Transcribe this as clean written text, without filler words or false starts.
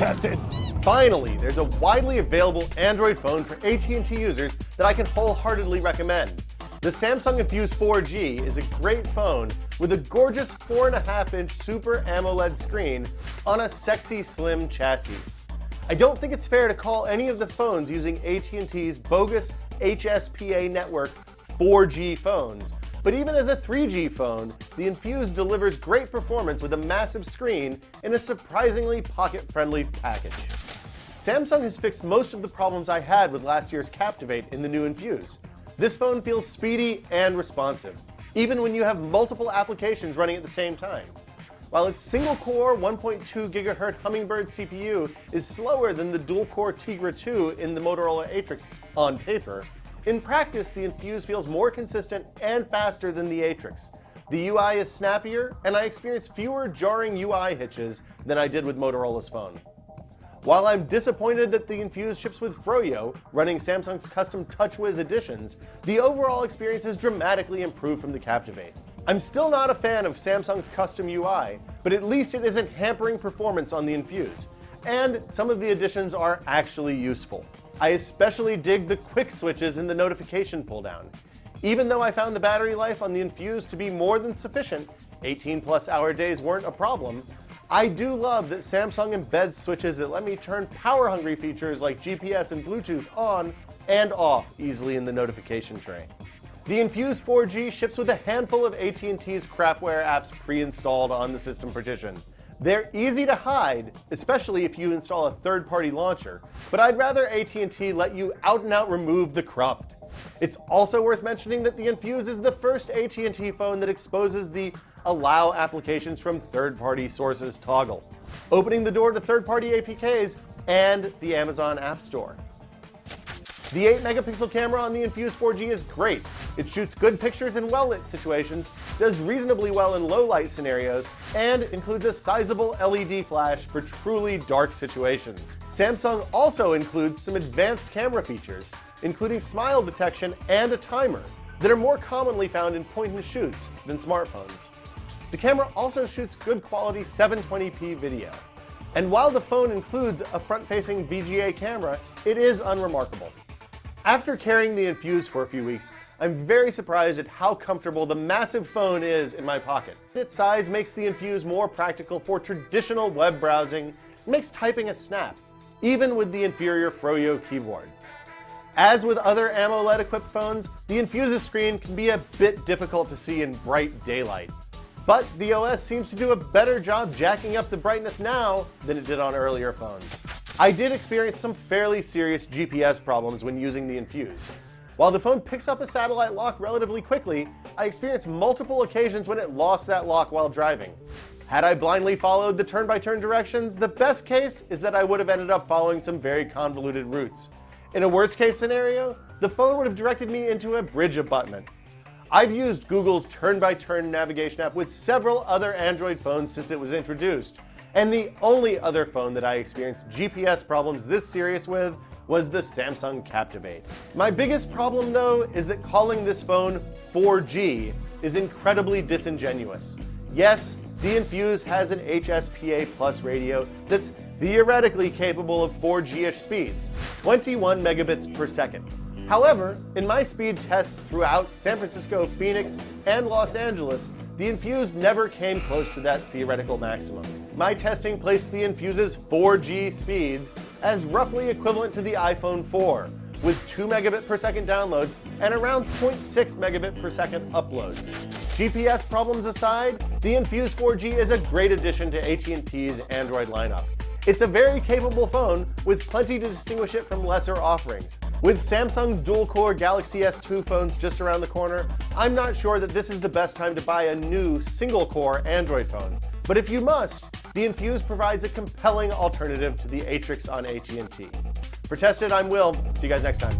tested. Finally, there's a widely available Android phone for AT&T users that I can wholeheartedly recommend. The Samsung Infuse 4G is a great phone with a gorgeous 4.5-inch Super AMOLED screen on a sexy slim chassis. I don't think it's fair to call any of the phones using AT&T's bogus HSPA network 4G phones, but even as a 3G phone, the Infuse delivers great performance with a massive screen in a surprisingly pocket-friendly package. Samsung has fixed most of the problems I had with last year's Captivate in the new Infuse. This phone feels speedy and responsive, even when you have multiple applications running at the same time. While its single-core 1.2 GHz Hummingbird CPU is slower than the dual-core Tegra 2 in the Motorola Atrix on paper, in practice the Infuse feels more consistent and faster than the Atrix. The UI is snappier, and I experience fewer jarring UI hitches than I did with Motorola's phone. While I'm disappointed that the Infuse ships with Froyo, running Samsung's custom TouchWiz editions, the overall experience is dramatically improved from the Captivate. I'm still not a fan of Samsung's custom UI, but at least it isn't hampering performance on the Infuse. And some of the additions are actually useful. I especially dig the quick switches in the notification pull-down. Even though I found the battery life on the Infuse to be more than sufficient, 18+ hour days weren't a problem, I do love that Samsung embeds switches that let me turn power-hungry features like GPS and Bluetooth on and off easily in the notification tray. The Infuse 4G ships with a handful of AT&T's crapware apps pre-installed on the system partition. They're easy to hide, especially if you install a third-party launcher, but I'd rather AT&T let you out-and-out remove the cruft. It's also worth mentioning that the Infuse is the first AT&T phone that exposes the Allow Applications from Third-Party Sources toggle, opening the door to third-party APKs and the Amazon App Store. The 8-megapixel camera on the Infuse 4G is great. It shoots good pictures in well-lit situations, does reasonably well in low-light scenarios, and includes a sizable LED flash for truly dark situations. Samsung also includes some advanced camera features, including smile detection and a timer, that are more commonly found in point-and-shoots than smartphones. The camera also shoots good quality 720p video. And while the phone includes a front-facing VGA camera, it is unremarkable. After carrying the Infuse for a few weeks, I'm very surprised at how comfortable the massive phone is in my pocket. Its size makes the Infuse more practical for traditional web browsing and makes typing a snap, even with the inferior Froyo keyboard. As with other AMOLED-equipped phones, the Infuse's screen can be a bit difficult to see in bright daylight. But the OS seems to do a better job jacking up the brightness now than it did on earlier phones. I did experience some fairly serious GPS problems when using the Infuse. While the phone picks up a satellite lock relatively quickly, I experienced multiple occasions when it lost that lock while driving. Had I blindly followed the turn-by-turn directions, the best case is that I would have ended up following some very convoluted routes. In a worst-case scenario, the phone would have directed me into a bridge abutment. I've used Google's turn-by-turn navigation app with several other Android phones since it was introduced, and the only other phone that I experienced GPS problems this serious with was the Samsung Captivate. My biggest problem, though, is that calling this phone 4G is incredibly disingenuous. Yes, the Infuse has an HSPA Plus radio that's theoretically capable of 4G-ish speeds, 21 megabits per second. However, in my speed tests throughout San Francisco, Phoenix, and Los Angeles, the Infuse never came close to that theoretical maximum. My testing placed the Infuse's 4G speeds as roughly equivalent to the iPhone 4, with 2 megabit per second downloads and around 0.6 megabit per second uploads. GPS problems aside, the Infuse 4G is a great addition to AT&T's Android lineup. It's a very capable phone with plenty to distinguish it from lesser offerings. With Samsung's dual-core Galaxy S2 phones just around the corner, I'm not sure that this is the best time to buy a new single-core Android phone. But if you must, the Infuse provides a compelling alternative to the Atrix on AT&T. For Tested, I'm Will. See you guys next time.